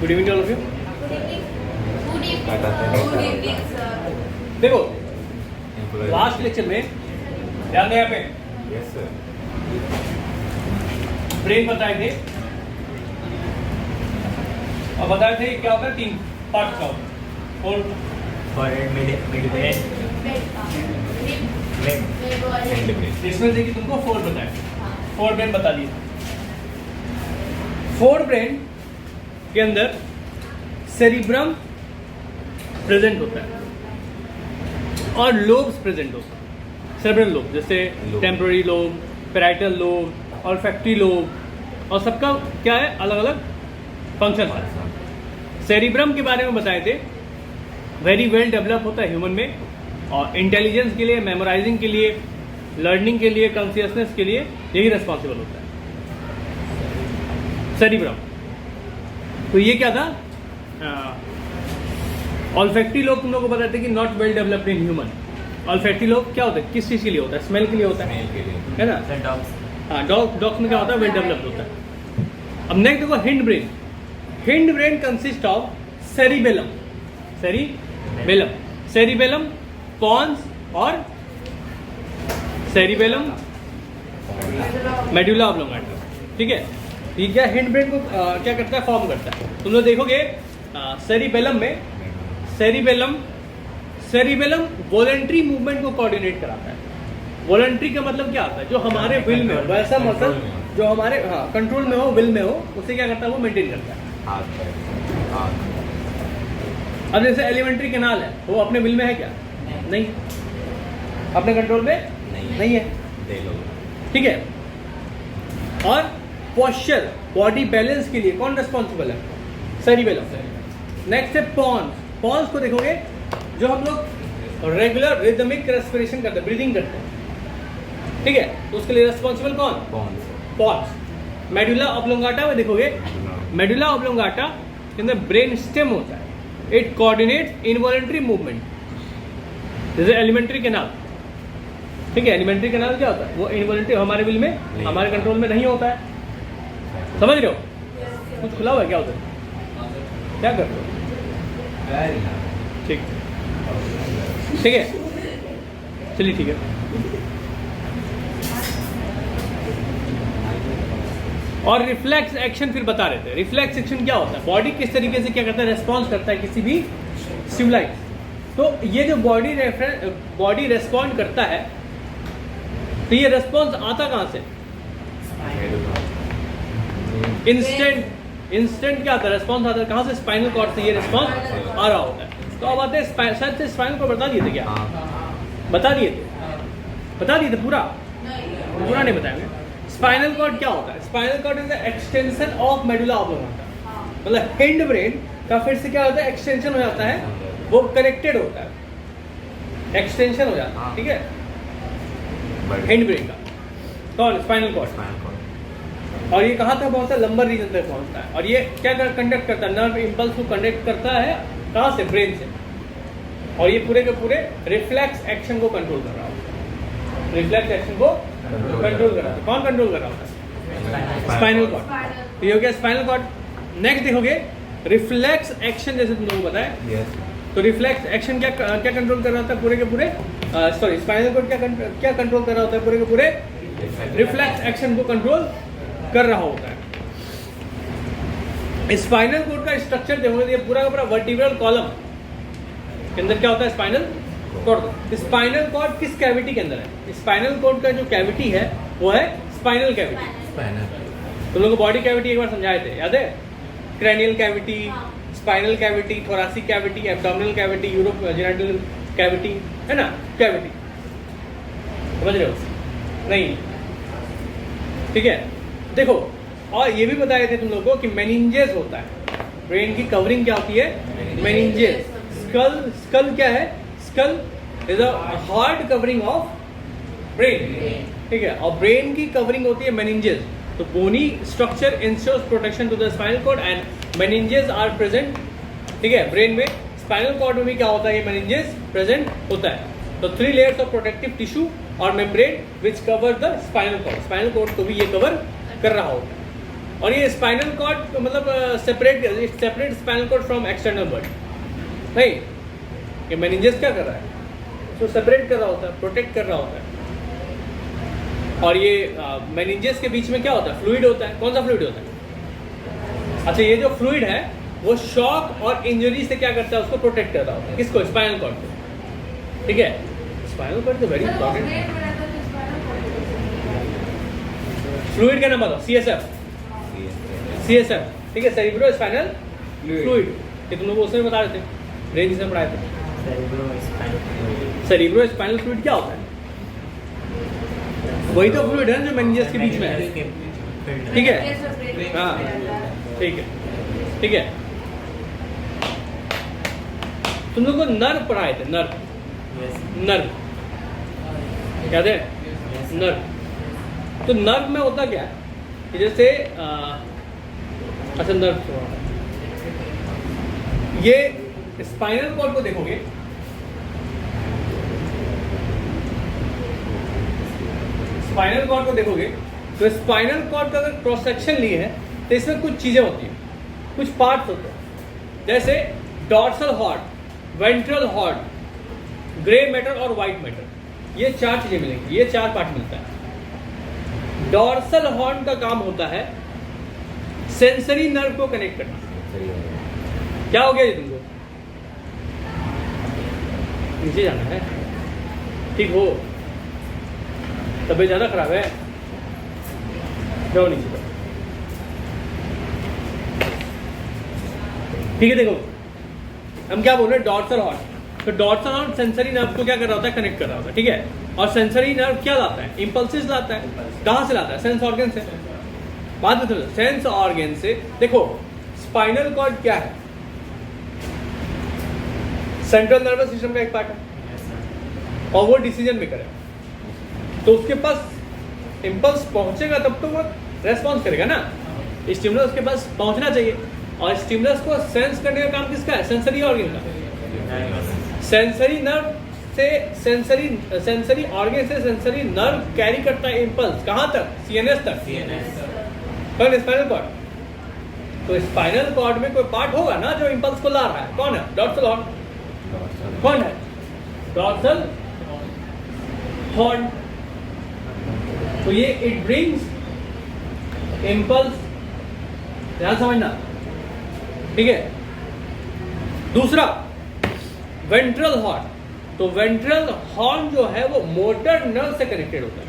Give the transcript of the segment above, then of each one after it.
Good evening all of you. देखो last lecture में ध्यान दें यहाँ पे यस सर। ब्रेन बताए थे और बताए थे क्या होता है, 3 पार्ट का होता है। Forehead, mid brain, and brain. इसमें देखिए तुमको 4 बताए, 4 ब्रेन बता दिए। 4 ब्रेन के अंदर सेरिब्रम प्रेजेंट होता है और लोब्स प्रेजेंट होता है। सेरेब्रल लोब जैसे temporary lobe, parietal lobe, olfactory lobe, और सबका क्या है, अलग अलग फंक्शन है। सेरिब्रम के बारे में बताए थे, वेरी वेल डेवलप होता है ह्यूमन में, और इंटेलिजेंस के लिए, मेमोराइजिंग के लिए, लर्निंग के लिए, कॉन्शियसनेस के लिए यही रिस्पॉन्सिबल होता है सेरिब्रम। तो ये क्या था, ऑल्फैक्टरी लोब तुम लोग को बताते कि not well developed in human. Olfactory lobe क्या होता है, किस चीज़ के लिए होता है, स्मेल के लिए होता है, है ना। हाँ, डॉग्स में क्या होता है, वेल डेवलप्ड होता है। अब नेक्स्ट देखो hind brain. Hind brain consist of cerebellum, cerebellum, pons और सेरिबेलम, मेडुला ऑब्लोंगाटा। ठीक है, ये क्या हिंड ब्रेन को क्या करता है, फॉर्म करता है। तुम लोग देखोगे सेरिबेलम में, सेरिबेलम वॉलेंट्री मूवमेंट को कोऑर्डिनेट कराता है। वॉलेंट्री का मतलब क्या आता है, जो हमारे विल में हो, वैसा मसल जो हमारे कंट्रोल में हो, विल में हो, उसे क्या करता है, वो मेंटेन करता है। अब जैसे एलिमेंट्री कैनाल है, वो अपने विल में है क्या, नहीं, अपने कंट्रोल में नहीं है। ठीक है, और पोस्चर, बॉडी बैलेंस के लिए कौन रिस्पॉन्सिबल है, सेरिबेलम। नेक्स्ट है पॉन्स। पॉन्स को देखोगे, जो हम लोग रेगुलर रिदमिक रेस्पिरेशन करते हैं, ब्रीदिंग करते हैं, ठीक है, तो उसके लिए रिस्पॉन्सिबल कौन, पॉन्स। मेडुला ऑब्लोंगाटा में देखोगे, मेडुला ऑब्लोंगाटा के अंदर ब्रेन स्टेम होता है, इट कोऑर्डिनेट्स इनवॉलंटरी मूवमेंट। जैसे एलिमेंट्री कैनाल, ठीक है, एलिमेंट्री कैनाल क्या होता है, वो इनवॉलंटरी, हमारे विल में, हमारे कंट्रोल में नहीं होता है। समझ रहे हो, कुछ खुला हुआ है क्या उधर, क्या कर रहे हो, ठीक ठीक है, चलिए ठीक है। और रिफ्लेक्स एक्शन फिर बता रहे थे। रिफ्लेक्स एक्शन क्या होता है, बॉडी किस तरीके से क्या करता है, रेस्पॉन्स करता है किसी भी स्टिमुलाई। तो ये जो बॉडी रेस्पॉन्ड करता है, तो ये रेस्पॉन्स आता कहाँ से, इंस्टेंट क्या आता है, रेस्पॉन्स आता है कहाँ से, स्पाइनल कॉर्ड से ये रेस्पॉन्स आ रहा होता है। तो अब आते हैं, शायद से स्पाइनल कॉर्ड बता दिए थे क्या, बता दिए थे पूरा नहीं बताएंगे। स्पाइनल कॉर्ड क्या होता है, spinal cord is the extension of medulla oblongata. मतलब हिंड ब्रेन का फिर से क्या होता है, एक्सटेंशन हो जाता है, वो कनेक्टेड होता है, एक्सटेंशन हो जाता है। ठीक है, हिंड ब्रेन का कौन, स्पाइनल कॉर्ड। और ये कहाँ तक पहुँचता है, लंबर रीजन तक पहुँचता है। और ये क्या कंडक्ट करता है, नर्व इंपल्स को कंडक्ट करता है, कहाँ से, ब्रेन से। और ये पूरे के पूरे रिफ्लेक्स एक्शन को कंट्रोल कर रहा होता है, रिफ्लेक्स एक्शन को कंट्रोल कर रहा है। कौन कंट्रोल कर रहा होता है, स्पाइनल कॉर्ड। तो ये हो गया स्पाइनल कॉर्ड। नेक्स्ट देखोगे रिफ्लेक्स एक्शन, जैसे तुम लोगों को बताया, तो रिफ्लेक्स एक्शन क्या कंट्रोल कर रहा होता है, पूरे के पूरे, सॉरी, स्पाइनल कॉर्ड क्या कंट्रोल कर रहा होता है, पूरे के पूरे रिफ्लेक्स एक्शन को कंट्रोल कर रहा होता है। स्पाइनल कॉर्ड का स्ट्रक्चर देखोगे, ये पूरा का पूरा वर्टिब्रल कॉलम के अंदर क्या होता है, स्पाइनल कॉर्ड। स्पाइनल कॉर्ड किस कैविटी के अंदर है, स्पाइनल कॉर्ड का जो कैविटी है वो है स्पाइनल कैविटी। तुम लोगों को बॉडी कैविटी एक बार समझाए थे, याद है, cranial cavity, spinal cavity, thoracic cavity, abdominal cavity, urogenital cavity, है ना, कैविटी, समझ रहे हो, नहीं, ठीक है। देखो, और ये भी बताए थे तुम लोगों को कि मेनिंजेस होता है, ब्रेन की कवरिंग क्या होती है, मेनिंजेस। स्कल क्या है, skull is a hard covering of brain, ठीक है, और ब्रेन की कवरिंग होती है मेनिंजेस। तो bony structure ensures protection to the spinal cord and meninges are present, ठीक है, ब्रेन में। स्पाइनल कॉर्ड में भी क्या होता है, ये मेनिंजेस प्रेजेंट होता है। तो 3 लेयर्स ऑफ प्रोटेक्टिव टिश्यू और membrane which cover the spinal cord, spinal cord को भी ये कवर कर रहा होता है। और ये स्पाइनल कॉर्ड मतलब separate spinal cord from external body नहीं, ये मेनिंजेस क्या कर रहा है, तो सेपरेट कर रहा होता है, प्रोटेक्ट कर रहा होता है। और ये मेनिंजेस के बीच में क्या होता है, फ्लूइड होता है। कौन सा फ्लूइड होता है? अच्छा, ये जो फ्लूइड है वो शॉक और इंजरी से क्या करता है, उसको प्रोटेक्ट कर रहा होता है। किसको? स्पाइनल कॉर्ड को। ठीक है, स्पाइनल कॉर्ड तो वेरी इंपॉर्टेंट है। फ्लूइड का नाम बताओ। सीएसएफ। ठीक है, सेरिब्रो स्पाइनल फ्लूइड। ये तुम लोग उसमें बता रहे थे, रेंज से पढ़ाए थे। सेरिब्रो स्पाइनल फ्लूइड क्या होता है? वही तो फ्लूइड है जो मेनिंजेस के बीच में है। ठीक है, हाँ ठीक है। तुम लोग को नर्व पढ़ाए थे, नर्व याद है? नर्व। तो नर्व में होता क्या है कि जैसे अच्छा, नर्व ये स्पाइनल कॉर्ड को देखोगे, स्पाइनल कॉर्ड को देखोगे तो स्पाइनल कॉर्ड का अगर क्रॉस सेक्शन लिए है तो इसमें कुछ चीजें होती हैं, कुछ पार्ट्स होते हैं, जैसे dorsal horn, ventral horn, grey matter और व्हाइट मैटर। ये 4 चीजें मिलेंगी, ये 4 पार्ट मिलता है। डॉर्सल हॉर्न का काम होता है सेंसरी नर्व को कनेक्ट करना। क्या हो गया ये तुमको? नीचे जाना है, ठीक हो? तबीयत ज्यादा खराब है, जाओ नीचे जाओ। ठीक है, देखो हम क्या बोल रहे हैं, डॉर्सल हॉर्न। तो डॉर्सल हॉर्न सेंसरी नर्व को क्या कर रहा होता है, कनेक्ट कर रहा होता है। ठीक है, और सेंसरी नर्व क्या लाता है, इंपल्सेस लाता है। कहां से लाता है? सेंस ऑर्गन से। बात बता, सेंस ऑर्गन से। देखो स्पाइनल कॉर्ड क्या है, सेंट्रल नर्वस सिस्टम का एक पार्ट है और वो डिसीजन मेकर है। तो उसके पास इंपल्स पहुंचेगा तब तो वो रेस्पॉन्स करेगा ना। स्टिमुलस के पास पहुंचना चाहिए, और स्टिमुलस को सेंस करने का काम किसका है? सेंसरी ऑर्गन का। सेंसरी नर्व से सेंसरी ऑर्गन से सेंसरी नर्व कैरी करता है इंपल्स कहां तक? सीएनएस तक। कौन? Spinal cord. तो स्पाइनल कॉर्ड में कोई पार्ट होगा ना जो इंपल्स को ला रहा है, कौन है? Dorsal horn. कौन है? Dorsal horn. तो ये इट ब्रिंग्स इंपल्स, ध्यान समझना। ठीक है, दूसरा वेंट्रल हॉर्न। तो वेंट्रल हॉर्न जो है वो मोटर नर्व से कनेक्टेड होता है।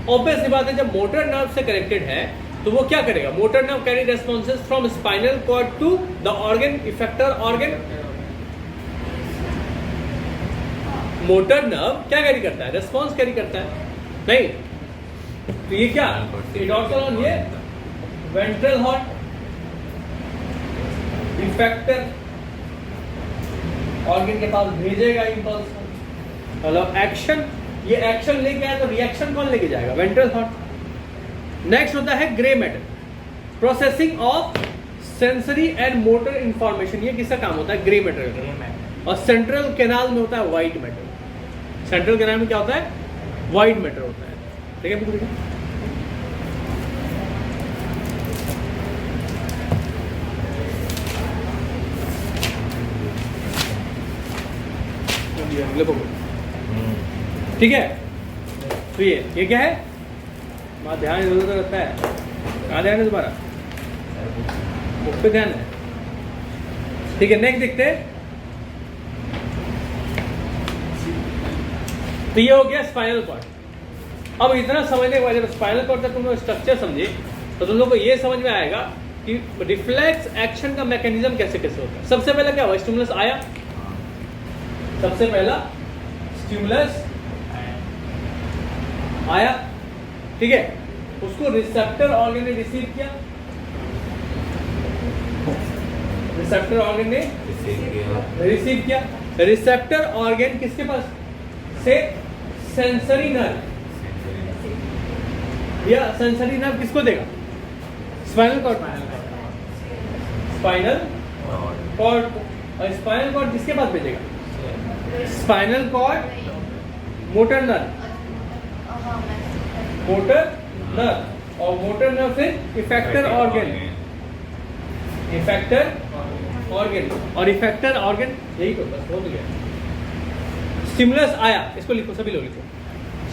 ऑब्वियस सी बात है, जब मोटर नर्व से कनेक्टेड है तो वो क्या करेगा? Motor nerve carry responses from spinal cord to the organ effector organ. Motor nerve क्या कैरी करता है? रेस्पॉन्स कैरी करता है, नहीं? तो ये क्या? डॉर्सल हॉर्न, ये वेंट्रल हॉर्न, इफेक्टर ऑर्गन के पास भेजेगा इंपल्स, मतलब एक्शन। ये एक्शन लेके आया तो रिएक्शन कौन लेके जाएगा? Ventral horn. नेक्स्ट होता है grey matter, processing of sensory and motor information. ये किसका काम होता है? ग्रे मैटर का। और सेंट्रल कैनाल में होता है व्हाइट मैटर। सेंट्रल कैनाल में क्या होता है? व्हाइट मैटर होता है। ठीक है, बिल्कुल। ठीक है, तो ये क्या है? बात ध्यान इधर उधर रहता है। कहाँ ध्यान है तुम्हारा? उस पे ध्यान है। ठीक है, नेक्स्ट देखते हैं। तो ये हो गया स्पाइनल कॉर्ड। अब इतना समझने के बाद जब स्पाइनल कॉर्ड का तुम लोग स्ट्रक्चर समझे तो तुम लोग को ये समझ में आएगा कि रिफ्लेक्स एक्शन का मैकेनिज्म कैसे कैसे होता है। सबसे पहले क्या हुआ? स्टिमुलस आया, सबसे पहला स्टिमुलस आया, ठीक है, उसको रिसेप्टर ऑर्गन ने रिसीव किया, रिसेप्टर ऑर्गन ने रिसीव किया। रिसेप्टर ऑर्गन किसके पास से? सेंसरी नर्व, या सेंसरी नर्व किसको देगा? Spinal cord, spinal cord. और स्पाइनल कॉर्ड किसके पास भेजेगा? Spinal cord motor nerve, motor nerve. और motor nerve is effector organ, effector organ, और इफेक्टर ऑर्गन यही तो बस हो गया। स्टिमुलस आया, इसको लिखो, सभी लोग लिखो।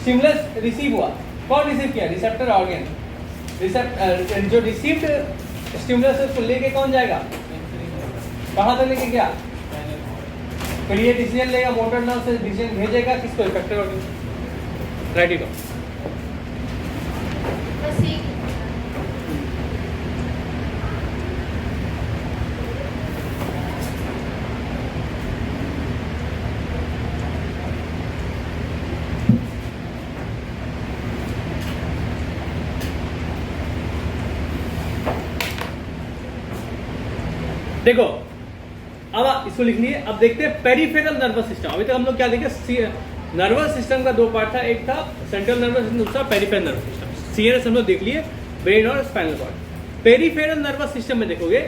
स्टिमुलस रिसीव हुआ, कौन रिसीव किया? Receptor organ. जो रिसीव्ड स्टिमुलस है उसको लेके कौन जाएगा? कहाँ तक लेके गया? फिर ये डिसीजन लेगा, मोटर नर्व से डिसीजन भेजेगा किसको? Effector organ. Right it down. देखो अब इसको लिख लिए। अब देखते हैं पेरिफेरल नर्वस सिस्टम। अभी तक हम लोग क्या देखे? नर्वस सिस्टम का दो पार्ट था, एक था सेंट्रल नर्वस सिस्टम, दूसरा पेरिफेरल नर्वस सिस्टम। सीएनएस हम लोग देख लिए, ब्रेन और spinal cord. Peripheral nervous system में देखोगे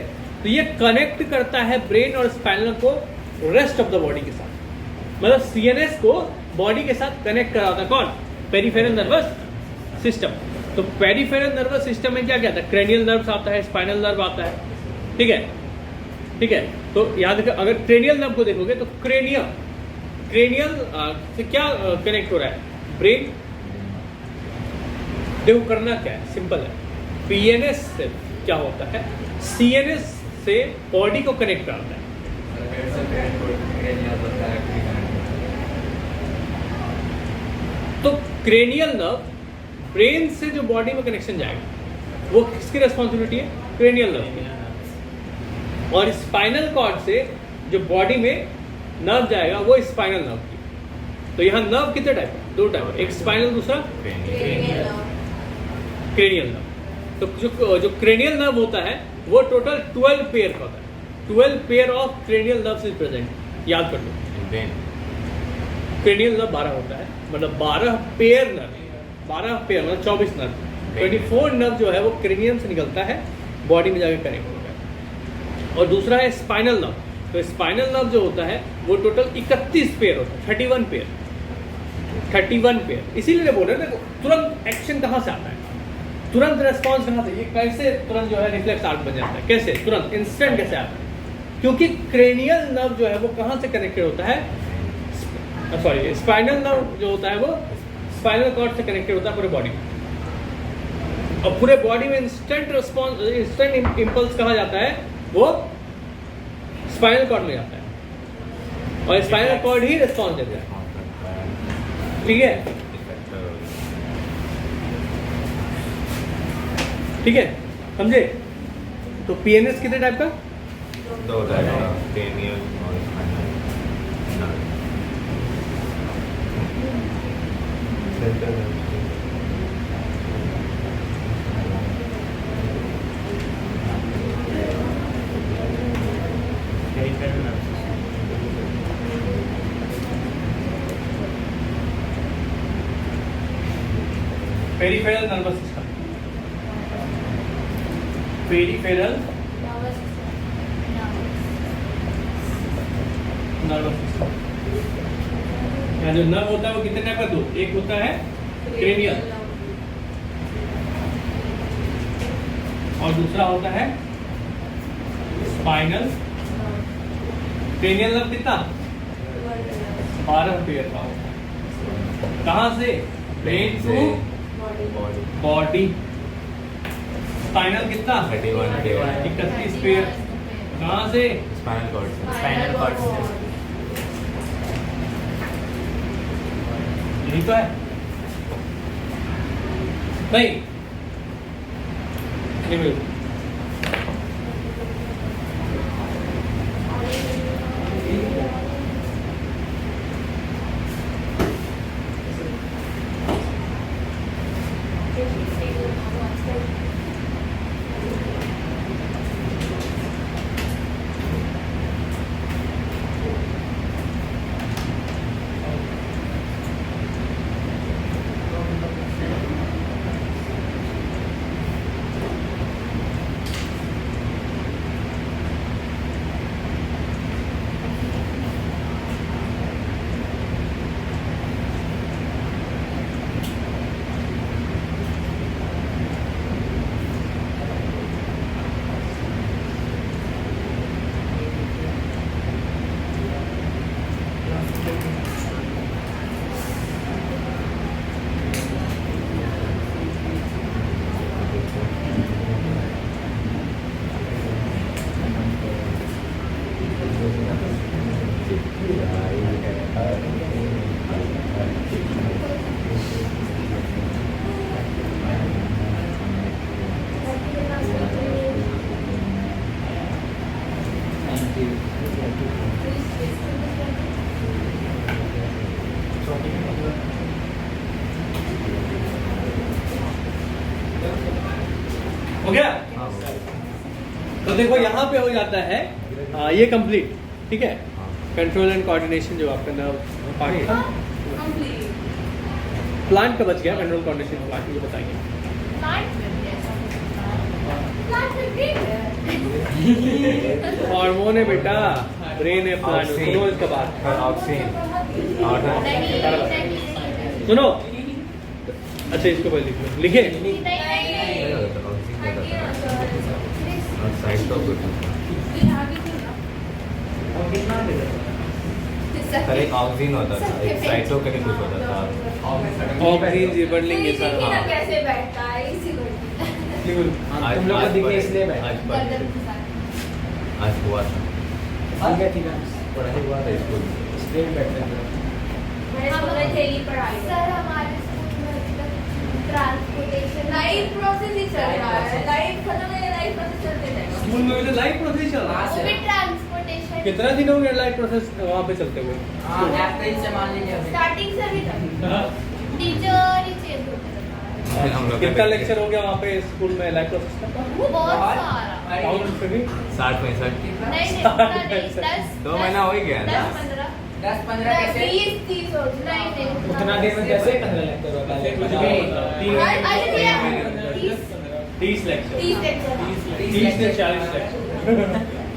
तो ये कनेक्ट करता है ब्रेन और स्पाइनल को रेस्ट ऑफ द बॉडी के साथ। मतलब सीएनएस को बॉडी के साथ कनेक्ट कराता है कौन? Peripheral nervous system. तो पेरिफेरल नर्वस सिस्टम में क्या क्या आता है? क्रेनियल नर्व्स आता है, स्पाइनल नर्व आता है, ठीक है, ठीक है। तो याद रखो, अगर क्रेनियल नर्व को देखोगे तो क्रेनियल से क्या कनेक्ट हो रहा है? ब्रेन। देखो करना क्या है, सिंपल है। पीएनएस से क्या होता है? सीएनएस से बॉडी को कनेक्ट कराता है। तो क्रेनियल नर्व ब्रेन से जो बॉडी में कनेक्शन जाएगा वो किसकी रिस्पॉन्सिबिलिटी है? क्रेनियल नर्व की। और स्पाइनल कॉर्ड से जो बॉडी में नर्व जाएगा वो स्पाइनल नर्व की। तो यहाँ नर्व कितने टाइप है? दो टाइप है, एक स्पाइनल, दूसरा क्रेनियल नर्व। तो जो क्रेनियल नर्व होता है वो टोटल 12 पेयर का होता है। 12 pair of cranial nerves is present, याद कर लो। क्रेनियल नर्व 12 होता है, मतलब 12 पेयर नर्व, 12 पेयर मतलब 24 नर्व। 24 नर्व जो है वो क्रेनियम से निकलता है, बॉडी में जाकर कनेक्ट होता है। और दूसरा है स्पाइनल नर्व। तो स्पाइनल नर्व जो होता है वो टोटल 31 पेयर होता है, 31 पेयर, 31 पेयर। इसीलिए बोल रहे हैं तुरंत एक्शन कहाँ से आता है, तुरंत रेस्पॉन्स कहाँ से, ये कैसे तुरंत जो है रिफ्लेक्स आर्क बन जाता है, कैसे तुरंत इंस्टेंट कैसे आता है? क्योंकि क्रेनियल नर्व जो है वो कहाँ से कनेक्टेड होता है? सॉरी, स्पाइनल नर्व जो होता है वो स्पाइनल कॉर्ड से कनेक्टेड होता है पूरे बॉडी में। और पूरे बॉडी में इंस्टेंट रिस्पॉन्स, इंस्टेंट इंपल्स कहाँ जाता है? वो स्पाइनल कॉर्ड में जाता है, और स्पाइनल कॉर्ड ही रिस्पॉन्स देता है, ठीक है, ठीक है, समझे? तो पीएनएस कितने टाइप का? दो टाइप का, क्रेनियल और spinal nerve. Central nerve peripheral nervous system, peripheral nervous system. यहाँ जो नर्व होता है वो कितने टाइप का? दो, एक होता है क्रेनियल और दूसरा होता है स्पाइनल। क्रेनियल नर्व कितना? 12 पेयर का होता है। कहाँ से? Brain to body. स्पाइनल कितना? 31 पेयर। कहाँ से? स्पाइनल कॉर्ड से। स्पाइनल कॉर्ड से। यही तो है, नहीं ये भी हो गया? हाँ, तो देखो यहाँ पे हो जाता है ये कंप्लीट, ठीक है। हाँ। कंट्रोल एंड कोऑर्डिनेशन जो आपका नर्व पार्ट है, प्लांट का बच गया, कंट्रोल कोऑर्डिनेशन प्लांट, ये बताइए। हार्मोन है बेटा, ब्रेन है प्लांट, सुनो इसका बात, ऑक्सीजन सुनो। अच्छा इसको पहले लिख लो, लिखे। साइड तो कुछ अरे ऑक्सीजन होता था, एक साइटो के लिए कुछ होता था। ऑक्सीजन जिबरलिंग ये सब। हाँ। कैसे बैठता है इसी को आज तुम लोग को दिखे इसलिए आज हुआ था, ठीक है पढ़ाई हुआ था स्कूल में। इसलिए बैठते हैं। हमें थेली पढ़ाई सर हमारे स्कूल में मतलब ट्रांसपोर्टेशन लाइफ प्रोसेस ही चल रहा है, लाइफ खत्म है, लाइफ प्रोसेस चलते रहेगा। स्कूल में भी तो लाइफ प्रोसेस चल रहा वो है। भी ट्रांसपोर्टेशन कितना दिन हो गया लाइफ प्रोसेस वहाँ पे चलते हुए? हाँ, अप्रैल से मान लीजिए अभी। स्टार्टिंग से अभी तक हाँ। टीचर ही चेंज होते हम लोग कितना लेक्चर हो गया वहाँ पे स्कूल में लाइफ प्रोसेस का? वो बहुत सारा काउंट फिर भी 60-65 नहीं उतना नहीं 10 2 महीना हो ही गया ना। 10-15 कैसे 20-30 हो नहीं नहीं उतना देर में कैसे 15 लेक्चर होता है? कुछ भी होता है। अरे 30 लेक्चर, 30 लेक्चर 30 से 40 लेक्चर।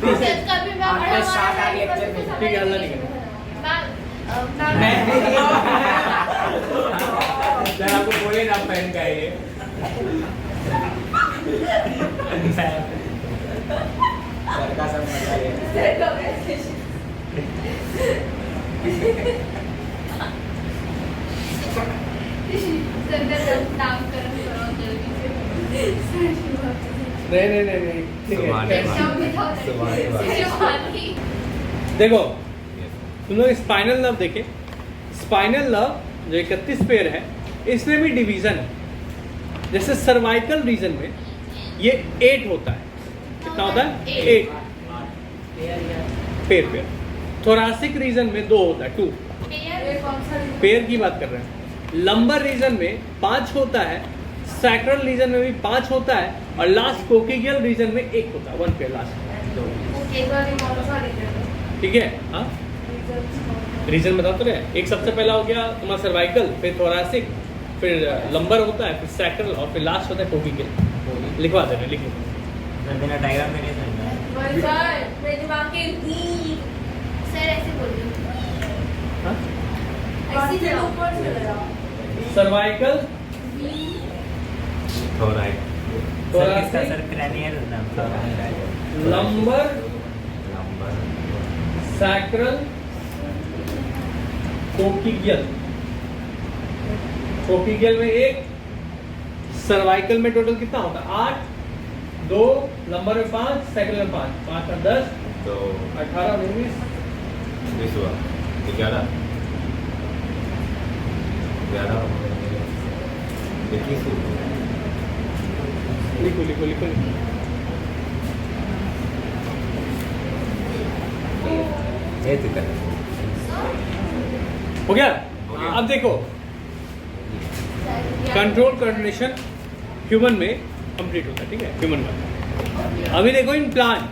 टीचर्स का भी मैं आपके साथ आ लेक्चर में। ठीक है, अल्लाह नहीं करे। सर आपको बोले ना पहन का ये सर का सब मजा है। नहीं ठीक है। देखो तुम लोग स्पाइनल नर्व देखे, स्पाइनल नर्व जो 31 पेयर है इसमें भी डिवीजन है। जैसे सर्वाइकल रीजन में ये 8 होता है, कितना होता है? 8 पेयर। थोरासिक रीजन में 2 होता है, 2 पेयर की बात कर रहे हैं। लंबर रीजन में 5 होता है, सैक्रल रीजन में भी 5 होता है, और लास्ट कोकिगियल रीजन में 1 होता है, 1 पेयर लास्ट। ठीक है, हाँ रीजन बता तो रहे। एक सबसे पहला हो गया तुम्हारा सर्वाइकल, फिर थोरासिक, फिर लंबर होता है, फिर सैक्रल, और फिर लास्ट होता है कोकिगियल। लिखवा दे रहे, लिखो। डायग्राम में नहीं समझा। सर ऐसे बोल हाँ? ऐसे ऊपर चल रहा cervical, thoracic thoracic, lumbar, number sacral, coccygeal. Coccygeal में 1, सर्वाइकल में टोटल कितना होता है? 8, 2, लंबर में 5, सैक्रल में 5, 5 और 10, तो 18, 19, 20 हुआ, 11 21 हुआ। लिखो लिखो लिखो लिखो। ये दिक्कत है। हो गया? हो गया। अब देखो कंट्रोल कोऑर्डिनेशन ह्यूमन में कंप्लीट होता है, ठीक है, ह्यूमन में। अभी देखो इन प्लांट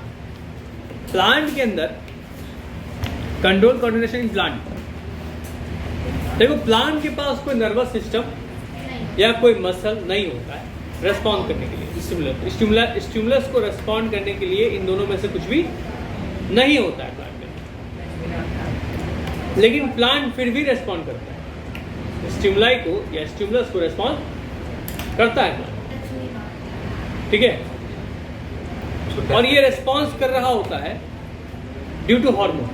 के अंदर कंट्रोल कोऑर्डिनेशन इन प्लांट। देखो प्लांट के पास कोई नर्वस सिस्टम या कोई मसल नहीं होता है रेस्पॉन्ड करने के लिए। स्टिमुलस को रेस्पॉन्ड करने के लिए इन दोनों में से कुछ भी नहीं होता है प्लांट में, लेकिन प्लांट फिर भी रेस्पॉन्ड करता है स्टिमुलाई को या स्टिमुलस को रेस्पॉन्ड करता है प्लांट, ठीक है। और ये रेस्पॉन्स कर रहा होता है ड्यू टू हार्मोन।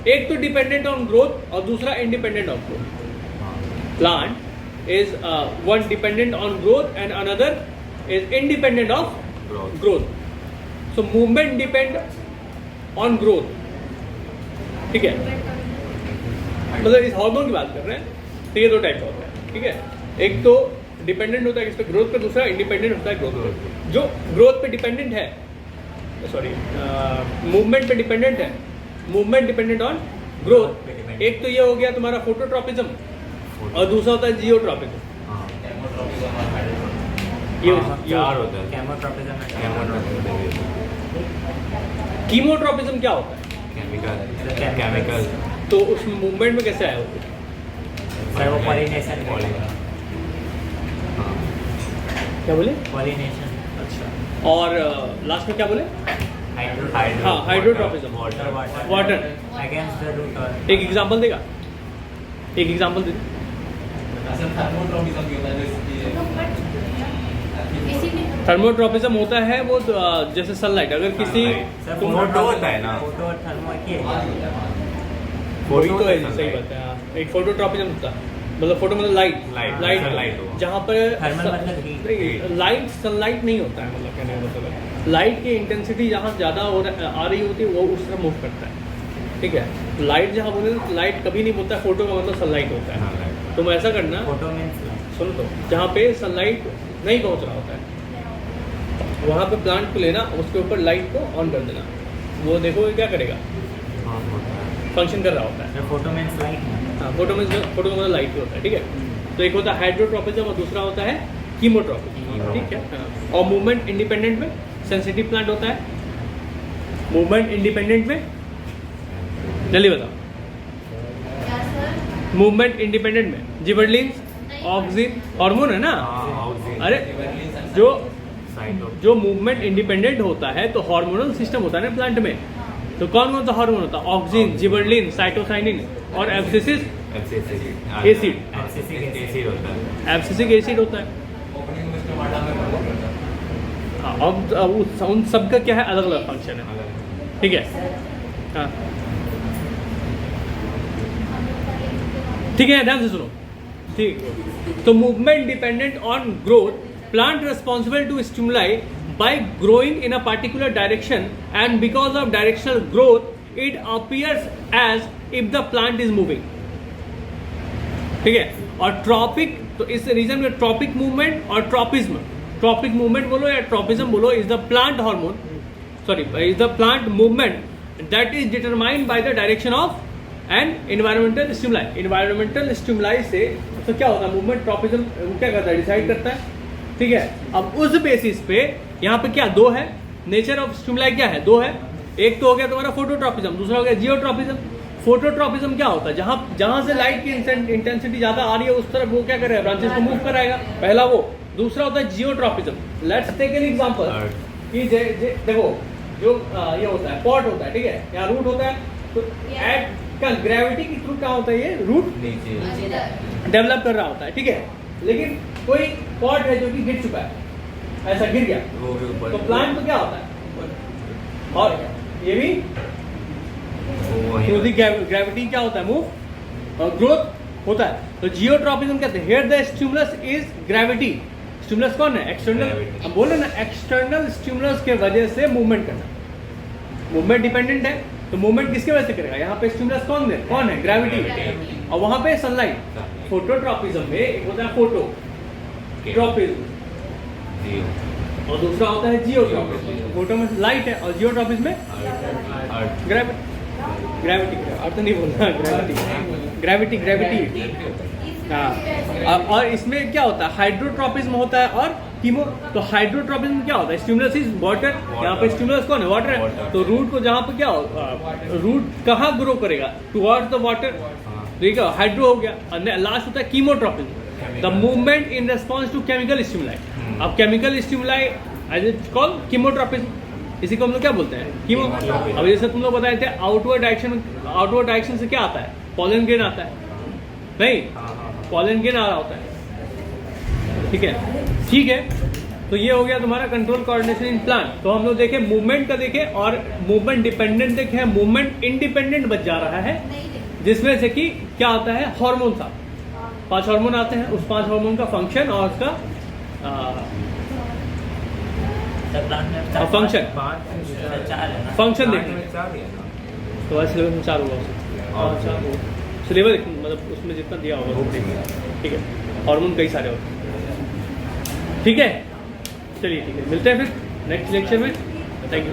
एक तो डिपेंडेंट ऑन ग्रोथ और दूसरा independent of growth. Plant is one dependent on growth and another is independent of growth. So movement depend on growth, ठीक है। मतलब इस हार्मोन की बात कर रहे हैं, तो ये 2 टाइप का होता है, ठीक है। एक तो डिपेंडेंट होता है किस पे? ग्रोथ पे। दूसरा इंडिपेंडेंट होता है ग्रोथ पे। जो ग्रोथ पे डिपेंडेंट है, सॉरी मूवमेंट पे डिपेंडेंट है, मूवमेंट डिपेंडेंट ऑन ग्रोथ। एक तो ये हो गया तुम्हारा फोटोट्रॉपिज्म और दूसरा होता है जियोट्रॉपिज्म। ये चार होता है। कैमोट्रोपिज्म कीमोट्रोपिज्म क्या होता है? केमिकल तो उस मूवमेंट में कैसे आया वो? सर वो पॉलिनेशन क्या बोले? पॉलिनेशन अच्छा, और लास्ट में क्या बोले? हाइड्रो हाँ, hydrotropism, water. Against the root और एक एग्जांपल देगा? एक एग्जांपल दे। थर्मोट्रोपिज्म होता है वो जैसे सनलाइट, अगर किसी सर फोटो होता है ना। फोटो और थर्मो एक ही है। वही तो है, सही बात है। हाँ, एक फोटोट्रोपिज्म होता है, मतलब फोटो मतलब लाइट Light, sunlight हुआ। जहाँ पर Thermal मतलब heat। लाइट सनलाइट नहीं होता है, मतलब कहने का मतलब लाइट की इंटेंसिटी जहाँ ज़्यादा आ रही होती है वो उस तरफ मूव करता है, ठीक है। लाइट जहाँ बोले तो लाइट कभी नहीं बोलता है, फोटो का मतलब सनलाइट होता है। तुम ऐसा करना, फोटो मीन्स सुनो तो, जहाँ पे सनलाइट नहीं पहुँच रहा होता है वहाँ पे प्लांट को लेना, उसके ऊपर लाइट को ऑन कर देना, वो देखो ये क्या करेगा, फंक्शन कर रहा होता है। Photo means light. हाँ, फोटो में मतलब लाइट ही होता है, ठीक है। तो एक होता है हाइड्रोट्रोपिज्म और दूसरा होता है कीमोट्रोपिज्म, ठीक है। हाँ, और मूवमेंट इंडिपेंडेंट में सेंसिटिव प्लांट होता है, मूवमेंट इंडिपेंडेंट में जल्दी बताओ, क्या सर? मूवमेंट इंडिपेंडेंट में जिबरलिन्स, ऑक्सिन, हार्मोन है ना। अरे जो मूवमेंट इंडिपेंडेंट होता है तो हार्मोनल सिस्टम होता है ना प्लांट में, तो कौन कौन सा हार्मोन होता है? ऑक्सिन, जिबरलिन, साइटोसाइनिन और एब्सिसिक एसिड। एसिड होता है। एब्सिसिक एसिड होता है। हाँ, अब उन सब का क्या है, अलग अलग फंक्शन है, ठीक है। हाँ ठीक है, ध्यान से सुनो, ठीक। तो movement dependent on growth, plant responsible to stimuli by growing in a particular direction, and because of directional growth it appears as if the plant is moving, ठीक है। और ट्रॉपिक, तो इस रीजन में ट्रॉपिक मूवमेंट और tropism, tropic movement बोलो या tropism बोलो, is the plant hormone, sorry is the plant movement that is determined by the direction of and environmental stimuli. Environmental stimuli से तो क्या होता है, मूवमेंट ट्रॉपिज्म क्या करता है, डिसाइड करता है, ठीक है। अब उस बेसिस पे यहाँ पे क्या दो है, नेचर ऑफ स्टिमुलाई क्या है, दो है। एक तो हो गया तुम्हारा फोटोट्रॉपिज्म, दूसरा हो गया जियोट्रॉपिज्म। फोटोट्रॉपिज्म क्या होता है, जहां से लाइट की इंटेंसिटी ज्यादा आ रही है उस तरफ वो क्या करेगा, ब्रांचेस को मूव कराएगा, पहला वो। दूसरा होता है geotropism. Let's take an example कि देखो जो ये होता है पॉट होता है, ठीक है, यहाँ रूट होता है, तो एट का ग्रेविटी के थ्रू क्या होता है, ये रूट डेवलप कर रहा होता है, ठीक है। लेकिन कोई पॉट है जो कि गिर चुका है, ऐसा गिर गया, तो प्लांट तो क्या होता है, और ये भी ग्रेविटी क्या होता है, मूव और ग्रोथ होता है। तो जियोट्रॉपिज्म कहते हैं, here the stimulus is gravity. Stimulus कौन है, एक्सटर्नल, हम बोल रहे ना एक्सटर्नल स्टिमुलस के वजह से मूवमेंट करना। मूवमेंट डिपेंडेंट है तो मूवमेंट किसके वजह से करेगा, यहाँ पे स्टिमुलस कौन है, ग्रेविटी, और वहां पे सनलाइट। फोटोट्रॉपिज्म में एक होता है फोटो ट्रॉपिज्म और दूसरा होता है जियोट्रॉपिज्म। फोटो में लाइट है और जियोट्रॉपिज्म में ग्रेविटी अर्थ नहीं बोलना, ग्रेविटी। हाँ, और इसमें क्या होता है, हाइड्रोट्रॉपिज्म होता है और कीमो। तो हाइड्रोट्रॉपिज्म क्या होता है, स्टिमुलस इज वाटर, यहाँ पे स्टिमुलस कौन है, वाटर है। तो रूट को जहाँ पे क्या होगा, रूट कहाँ ग्रो करेगा, टुवर्ड्स द वाटर, ठीक है, हाइड्रो हो गया। और लास्ट होता है chemotropism, the movement in response to chemical stimuli. अब chemical stimuli as it called chemotropism, इसी को हम लोग क्या बोलते हैं, कीमो। अब जैसे तुम लोग बताए थे आउटवर्ड डायरेक्शन से क्या आता है, पॉलन ग्रेन आता है, नहीं, पॉलन ग्रेन आ रहा होता है, ठीक है। तो ये हो गया तुम्हारा कंट्रोल कोऑर्डिनेशन इन प्लांट। तो हम लोग देखे मूवमेंट का देखे और मूवमेंट डिपेंडेंट देखे, मूवमेंट इंडिपेंडेंट बच जा रहा है, जिसमें से कि क्या आता है, हार्मोन सा 5 हार्मोन आते हैं, उस 5 हार्मोन का फंक्शन और उसका फंक्शन देखते हैं। तो आज सिलेबस में 4 होगा, सिलेबस मतलब उसमें जितना दिया होगा, ठीक है। हार्मोन कई सारे होते हैं, ठीक है। चलिए ठीक है, मिलते हैं फिर नेक्स्ट लेक्चर में। Thank you.